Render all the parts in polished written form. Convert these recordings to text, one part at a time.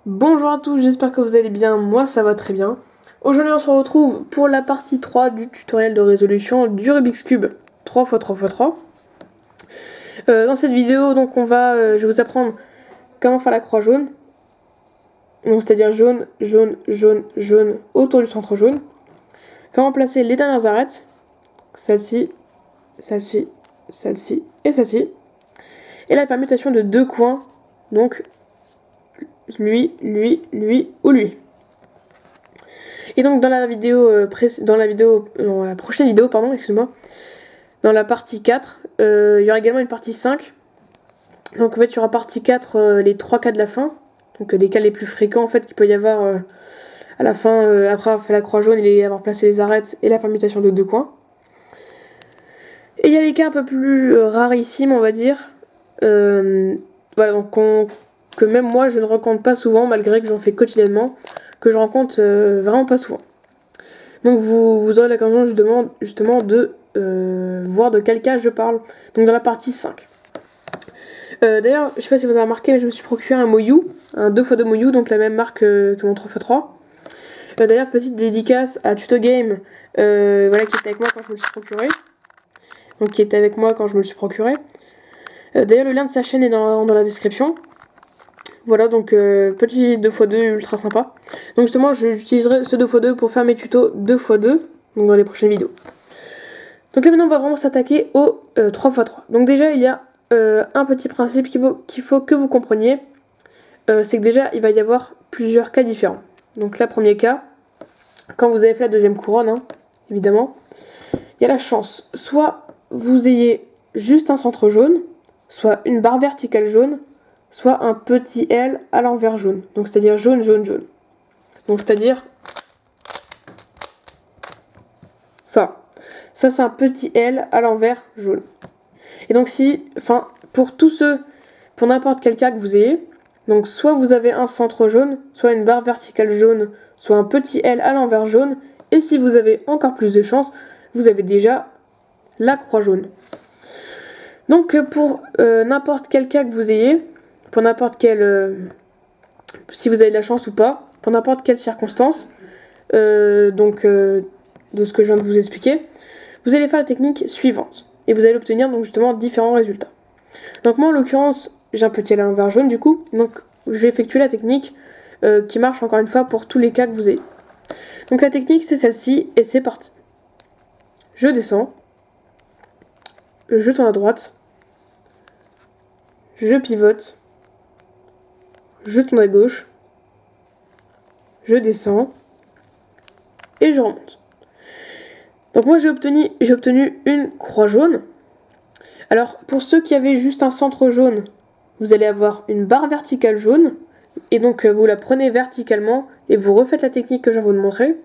Bonjour à tous, j'espère que vous allez bien, moi ça va très bien. Aujourd'hui on se retrouve pour la partie 3 du tutoriel de résolution du Rubik's Cube 3x3x3. Dans cette vidéo, donc je vais vous apprendre comment faire la croix jaune. Donc c'est-à-dire jaune, jaune, jaune, jaune autour du centre jaune. Comment placer les dernières arêtes, celle-ci, celle-ci, celle-ci et celle-ci. Et la permutation de deux coins, donc lui, lui, lui ou lui. Et donc dans la prochaine vidéo, dans la partie 4, il y aura également une partie 5. Donc en fait il y aura partie 4, les 3 cas de la fin. Donc les cas les plus fréquents en fait qu'il peut y avoir à la fin, après avoir fait la croix jaune et avoir placé les arêtes et la permutation de deux coins. Et il y a les cas un peu plus rarissimes on va dire. Voilà, donc que même moi je ne rencontre pas souvent malgré que j'en fais quotidiennement, que je rencontre vraiment pas souvent. Donc vous aurez l'occasion justement de voir de quel cas je parle. Donc dans la partie 5. D'ailleurs, je sais pas si vous avez remarqué, mais je me suis procuré un Moyu, un 2x2 Moyu, donc la même marque que mon 3x3. D'ailleurs, petite dédicace à Tuto Game, qui était avec moi quand je me le suis procuré. Donc qui était avec moi quand je me le suis procuré. D'ailleurs, le lien de sa chaîne est dans la description. Voilà, donc petit 2x2 ultra sympa. Donc justement, j'utiliserai ce 2x2 pour faire mes tutos 2x2, donc dans les prochaines vidéos. Donc là maintenant, on va vraiment s'attaquer au 3x3. Donc déjà, il y a un petit principe qu'il faut que vous compreniez. C'est que déjà, il va y avoir plusieurs cas différents. Donc là, premier cas, quand vous avez fait la deuxième couronne, évidemment, il y a la chance. Soit vous ayez juste un centre jaune, soit une barre verticale jaune, soit un petit L à l'envers jaune. Donc c'est-à-dire jaune, jaune, jaune. Donc c'est-à-dire ça. Ça c'est un petit L à l'envers jaune. Et donc pour n'importe quel cas que vous ayez, donc soit vous avez un centre jaune, soit une barre verticale jaune, soit un petit L à l'envers jaune, et si vous avez encore plus de chance, vous avez déjà la croix jaune. Donc pour n'importe quel cas que vous ayez, pour n'importe quel si vous avez de la chance ou pas, pour n'importe quelle circonstance, de ce que je viens de vous expliquer, vous allez faire la technique suivante. Et vous allez obtenir donc justement différents résultats. Donc moi en l'occurrence, j'ai un petit L à l'envers jaune du coup, donc je vais effectuer la technique qui marche encore une fois pour tous les cas que vous ayez. Donc la technique c'est celle-ci et c'est parti. Je descends, je tourne à droite, je pivote, je tourne à gauche, je descends et je remonte. Donc moi j'ai obtenu une croix jaune. Alors pour ceux qui avaient juste un centre jaune, vous allez avoir une barre verticale jaune. Et donc vous la prenez verticalement et vous refaites la technique que je viens de vous montrer.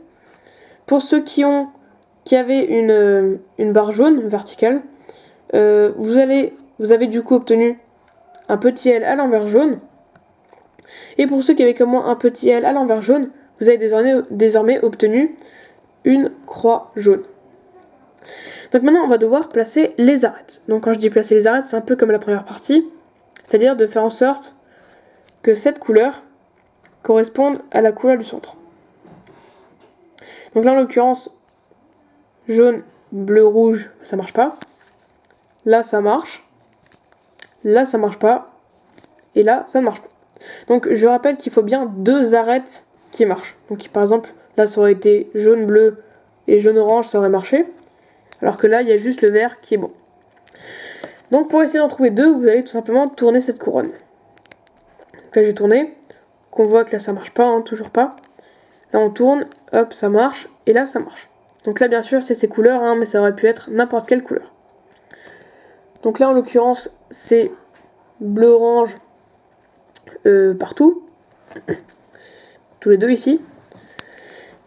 Pour ceux qui avaient une barre jaune verticale, vous avez du coup obtenu un petit L à l'envers jaune. Et pour ceux qui avaient comme moi un petit L à l'envers jaune, vous avez désormais obtenu une croix jaune. Donc maintenant on va devoir placer les arêtes. Donc quand je dis placer les arêtes, c'est un peu comme la première partie, c'est-à-dire de faire en sorte que cette couleur corresponde à la couleur du centre. Donc là en l'occurrence, jaune, bleu, rouge, ça marche pas. Là ça marche. Là ça marche pas. Et là ça ne marche pas. Donc je rappelle qu'il faut bien deux arêtes qui marchent. Donc par exemple, là ça aurait été jaune, bleu et jaune, orange, ça aurait marché. Alors que là il y a juste le vert qui est bon. Donc pour essayer d'en trouver deux, vous allez tout simplement tourner cette couronne. Donc là j'ai tourné. On voit que là ça marche pas, toujours pas. Là on tourne, hop, ça marche, et là ça marche. Donc là bien sûr c'est ces couleurs, mais ça aurait pu être n'importe quelle couleur. Donc là en l'occurrence c'est bleu-orange partout. Tous les deux ici.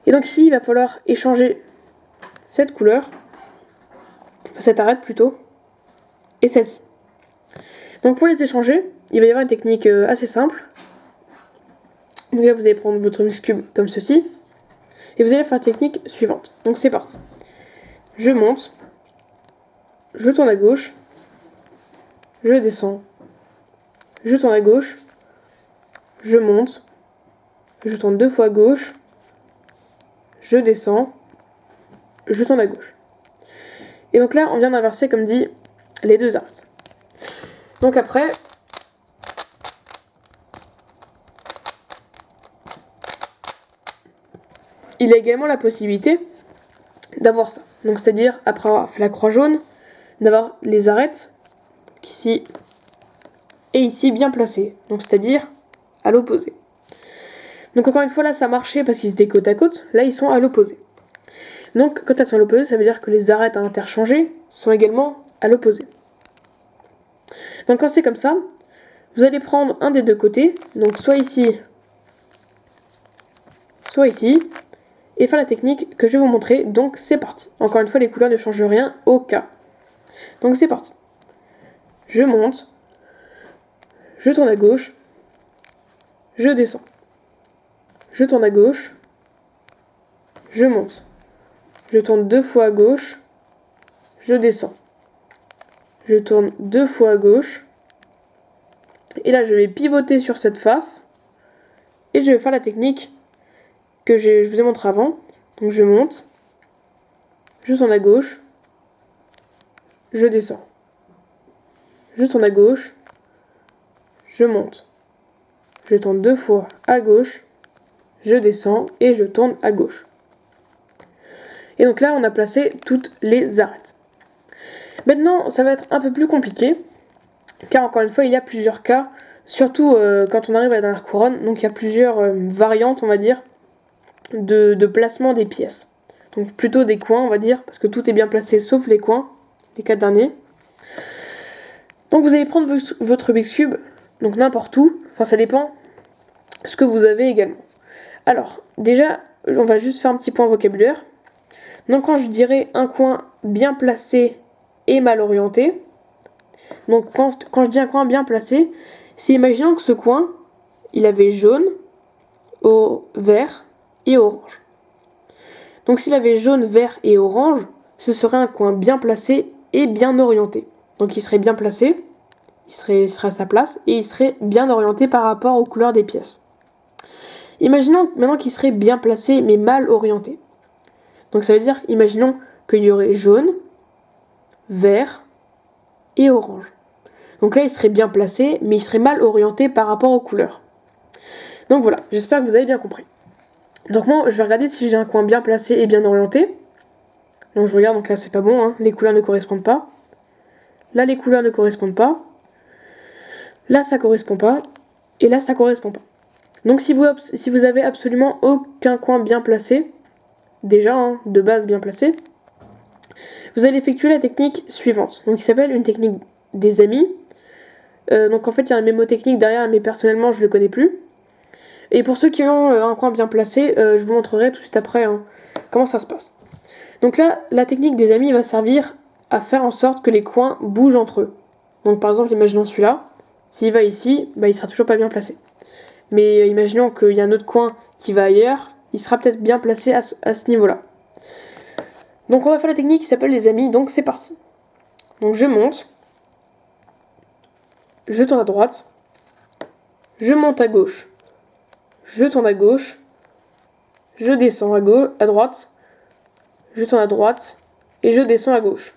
Et donc ici il va falloir échanger cette couleur, enfin cette arête plutôt, et celle-ci. Donc pour les échanger, il va y avoir une technique assez simple. Donc là vous allez prendre votre Rubik's Cube comme ceci, et vous allez faire la technique suivante. Donc c'est parti. Je monte, je tourne à gauche, je descends, je tourne à gauche, je monte, je tourne 2 fois à gauche, je descends, je tourne à gauche. Et donc là, on vient d'inverser, comme dit, les deux arêtes. Donc après, il y a également la possibilité d'avoir ça. Donc c'est-à-dire, après avoir fait la croix jaune, d'avoir les arêtes ici et ici bien placées. Donc c'est-à-dire à l'opposé. Donc encore une fois, là ça marchait parce qu'ils étaient côte à côte. Là ils sont à l'opposé. Donc quand elles sont à l'opposé, ça veut dire que les arêtes à interchanger sont également à l'opposé. Donc quand c'est comme ça, vous allez prendre un des deux côtés, donc soit ici, et faire la technique que je vais vous montrer. Donc c'est parti. Encore une fois, les couleurs ne changent rien au cas. Donc c'est parti. Je monte, je tourne à gauche, je descends. Je tourne à gauche, je monte. Je tourne 2 fois à gauche, je descends. Je tourne 2 fois à gauche. Et là, je vais pivoter sur cette face. Et je vais faire la technique que je vous ai montré avant. Donc je monte, je tourne à gauche, je descends. Je tourne à gauche, je monte. Je tourne 2 fois à gauche, je descends et je tourne à gauche. Et donc là, on a placé toutes les arêtes. Maintenant, ça va être un peu plus compliqué, car encore une fois, il y a plusieurs cas, surtout quand on arrive à la dernière couronne. Donc il y a plusieurs variantes, on va dire, de placement des pièces. Donc plutôt des coins, on va dire, parce que tout est bien placé sauf les coins, les 4 derniers. Donc vous allez prendre votre Rubik's Cube, donc n'importe où, enfin ça dépend ce que vous avez également. Alors, déjà, on va juste faire un petit point vocabulaire. Donc quand je dirais un coin bien placé et mal orienté, donc quand je dis un coin bien placé, c'est imaginons que ce coin, il avait jaune, vert et orange. Donc s'il avait jaune, vert et orange, ce serait un coin bien placé et bien orienté. Donc il serait bien placé, il serait à sa place et il serait bien orienté par rapport aux couleurs des pièces. Imaginons maintenant qu'il serait bien placé mais mal orienté. Donc ça veut dire, imaginons qu'il y aurait jaune, vert et orange. Donc là il serait bien placé mais il serait mal orienté par rapport aux couleurs. Donc voilà, j'espère que vous avez bien compris. Donc moi je vais regarder si j'ai un coin bien placé et bien orienté. Donc je regarde, donc là c'est pas bon, hein. Les couleurs ne correspondent pas. Là les couleurs ne correspondent pas. Là ça correspond pas. Et là ça correspond pas. Donc si vous avez absolument aucun coin bien placé, déjà hein, de base bien placé, vous allez effectuer la technique suivante, donc qui s'appelle une technique des amis. Donc en fait il y a un mémotechnique derrière, mais personnellement je le connais plus. Et pour ceux qui ont un coin bien placé, je vous montrerai tout de suite après hein, comment ça se passe. Donc là, la technique des amis va servir à faire en sorte que les coins bougent entre eux. Donc par exemple, imaginons celui-là, s'il va ici, bah, il sera toujours pas bien placé. Mais imaginons qu'il y a un autre coin qui va ailleurs, il sera peut-être bien placé à ce niveau-là. Donc on va faire la technique qui s'appelle les amis, donc c'est parti. Donc je monte, je tourne à droite, je monte à gauche, je tourne à gauche, je descends à droite, je tourne à droite, et je descends à gauche.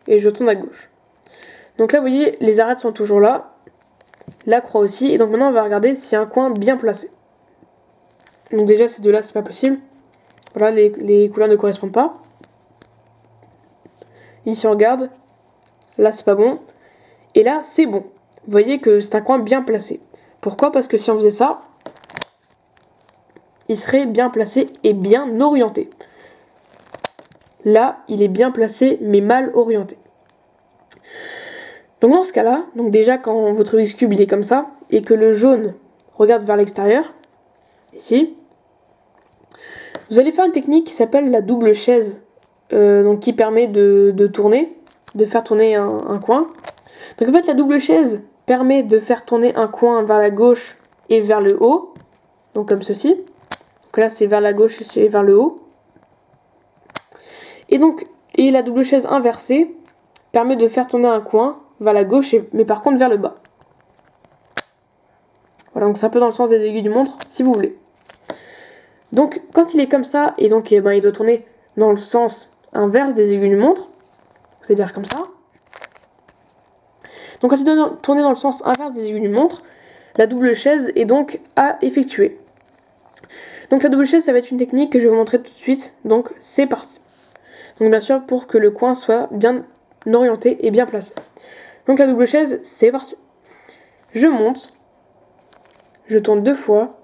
Et je tourne à gauche. Donc là, vous voyez, les arêtes sont toujours là, la croix aussi, et donc maintenant on va regarder s'il y a un coin bien placé. Donc déjà, ces deux-là, c'est pas possible. Voilà, les couleurs ne correspondent pas. Ici, on regarde. Là, c'est pas bon. Et là, c'est bon. Vous voyez que c'est un coin bien placé. Pourquoi ? Parce que si on faisait ça, il serait bien placé et bien orienté. Là, il est bien placé, mais mal orienté. Donc dans ce cas-là, donc déjà quand votre Rubik's Cube il est comme ça, et que le jaune regarde vers l'extérieur, ici, vous allez faire une technique qui s'appelle la double chaise, donc qui permet de tourner, de faire tourner un coin. Donc en fait la double chaise permet de faire tourner un coin vers la gauche et vers le haut, donc comme ceci. Donc là c'est vers la gauche et c'est vers le haut. Et la double chaise inversée permet de faire tourner un coin vers la gauche, mais par contre vers le bas. Voilà, donc c'est un peu dans le sens des aiguilles du montre, si vous voulez. Donc quand il est comme ça, et donc il doit tourner dans le sens inverse des aiguilles d'une montre, c'est-à-dire comme ça. Donc quand il doit tourner dans le sens inverse des aiguilles d'une montre, la double chaise est donc à effectuer. Donc la double chaise, ça va être une technique que je vais vous montrer tout de suite, donc c'est parti. Donc bien sûr pour que le coin soit bien orienté et bien placé. Donc la double chaise, c'est parti. Je monte, je tourne 2 fois,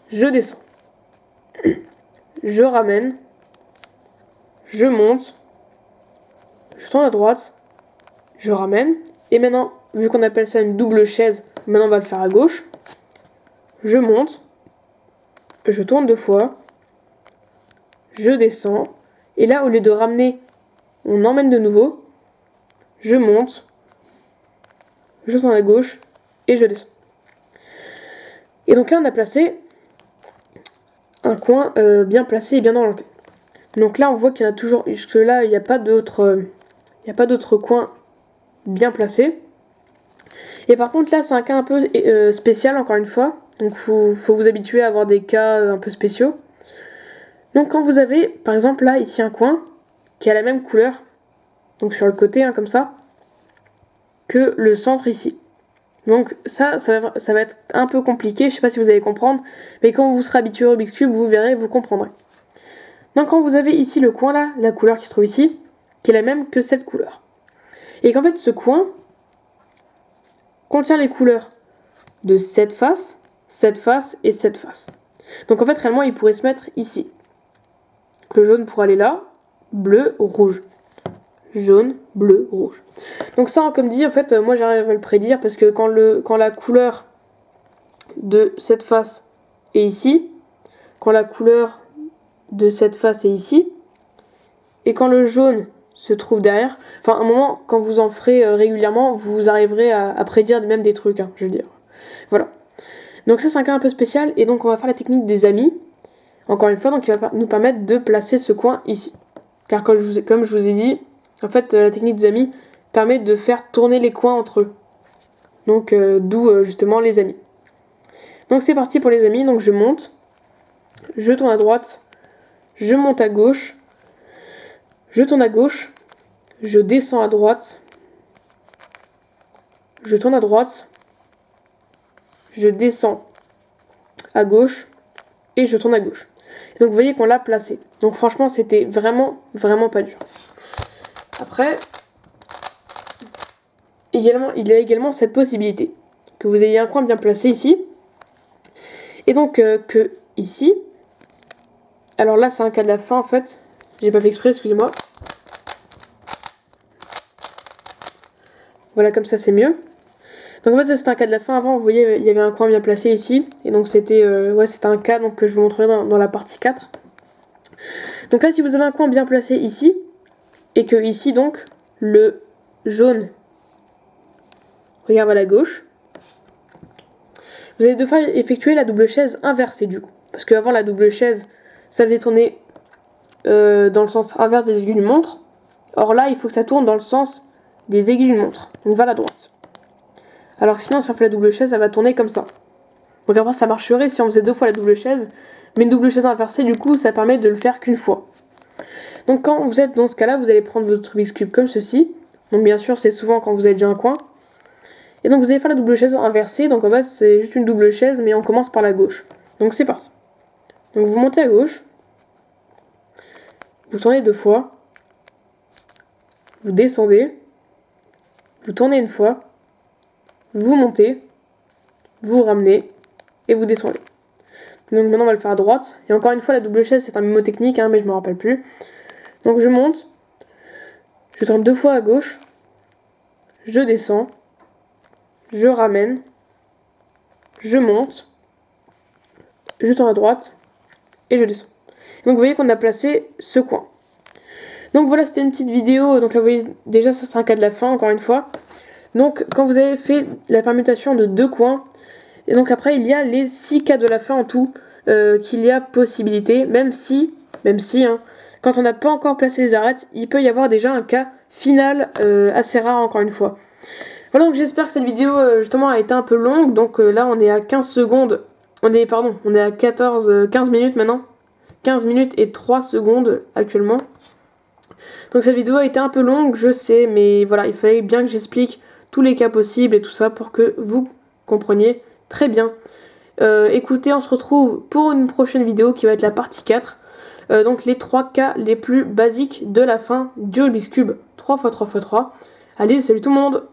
je descends. Je ramène, je monte, je tourne à droite, je ramène, et maintenant, vu qu'on appelle ça une double chaise, maintenant on va le faire à gauche. Je monte, je tourne 2 fois, je descends, et là au lieu de ramener, on emmène de nouveau, je monte, je tourne à gauche, et je descends. Et donc là on a placé un coin bien placé et bien orienté. Donc là on voit qu'il y en a toujours, jusque là il n'y a pas d'autres coins bien placés. Et par contre là c'est un cas un peu spécial encore une fois, donc faut vous habituer à avoir des cas un peu spéciaux. Donc quand vous avez par exemple là ici un coin qui a la même couleur, donc sur le côté comme ça, que le centre ici. Donc ça va être un peu compliqué, je sais pas si vous allez comprendre, mais quand vous serez habitué au Rubik's Cube, vous verrez, vous comprendrez. Donc quand vous avez ici le coin là, la couleur qui se trouve ici, qui est la même que cette couleur. Et qu'en fait ce coin contient les couleurs de cette face et cette face. Donc en fait réellement il pourrait se mettre ici. Donc, le jaune pourrait aller là, bleu, rouge. Jaune, bleu, rouge. Donc ça, comme dit, en fait, moi j'arrive à le prédire parce que quand la couleur de cette face est ici, quand la couleur de cette face est ici, et quand le jaune se trouve derrière, enfin à un moment, quand vous en ferez régulièrement, vous arriverez à prédire même des trucs, je veux dire. Voilà. Donc ça c'est un cas un peu spécial, et donc on va faire la technique des amis, encore une fois, donc il va nous permettre de placer ce coin ici. Car comme je vous ai dit, en fait, la technique des amis permet de faire tourner les coins entre eux. Donc, d'où justement les amis. Donc, c'est parti pour les amis. Donc, je monte, je tourne à droite, je monte à gauche, je tourne à gauche, je descends à droite, je tourne à droite, je descends à gauche et je tourne à gauche. Et donc, vous voyez qu'on l'a placé. Donc, franchement, c'était vraiment, vraiment pas dur. Après, il y a également cette possibilité que vous ayez un coin bien placé ici, et donc que ici, alors là c'est un cas de la fin en fait, j'ai pas fait exprès, excusez-moi. Voilà, comme ça c'est mieux. Donc en fait ça c'était un cas de la fin. Avant vous voyez il y avait un coin bien placé ici, et donc c'était un cas donc, que je vous montrerai dans la partie 4. Donc là si vous avez un coin bien placé ici, et que ici donc le jaune regarde à la gauche, vous allez devoir effectuer la double chaise inversée du coup. Parce qu'avant la double chaise, ça faisait tourner dans le sens inverse des aiguilles d'une montre. Or là, il faut que ça tourne dans le sens des aiguilles d'une montre. Donc vers la droite. Alors que sinon, si on fait la double chaise, ça va tourner comme ça. Donc après, ça marcherait si on faisait 2 fois la double chaise. Mais une double chaise inversée, du coup, ça permet de le faire qu'une fois. Donc quand vous êtes dans ce cas-là, vous allez prendre votre Rubik's Cube comme ceci. Donc bien sûr, c'est souvent quand vous avez déjà un coin. Et donc vous allez faire la double chaise inversée, donc en fait c'est juste une double chaise mais on commence par la gauche. Donc c'est parti. Donc vous montez à gauche, vous tournez 2 fois, vous descendez, vous tournez une fois, vous montez, vous ramenez et vous descendez. Donc maintenant on va le faire à droite, et encore une fois la double chaise c'est un mnémotechnique mais je me rappelle plus. Donc je monte, je tourne 2 fois à gauche, je descends, je ramène, je monte, je tourne à droite et je descends. Donc vous voyez qu'on a placé ce coin. Donc voilà, c'était une petite vidéo. Donc là vous voyez déjà ça c'est un cas de la fin encore une fois. Donc quand vous avez fait la permutation de 2 coins, et donc après il y a les 6 cas de la fin en tout qu'il y a possibilité, même si quand on n'a pas encore placé les arêtes, il peut y avoir déjà un cas final assez rare encore une fois. Voilà, donc j'espère que cette vidéo justement a été un peu longue. Donc là on est à 15 secondes on est à 15 minutes maintenant. 15 minutes et 3 secondes actuellement. Donc cette vidéo a été un peu longue, je sais, mais voilà, il fallait bien que j'explique tous les cas possibles et tout ça pour que vous compreniez très bien. Écoutez, on se retrouve pour une prochaine vidéo qui va être la partie 4. Donc les 3 cas les plus basiques de la fin du Rubik's Cube 3x3x3. Allez, salut tout le monde!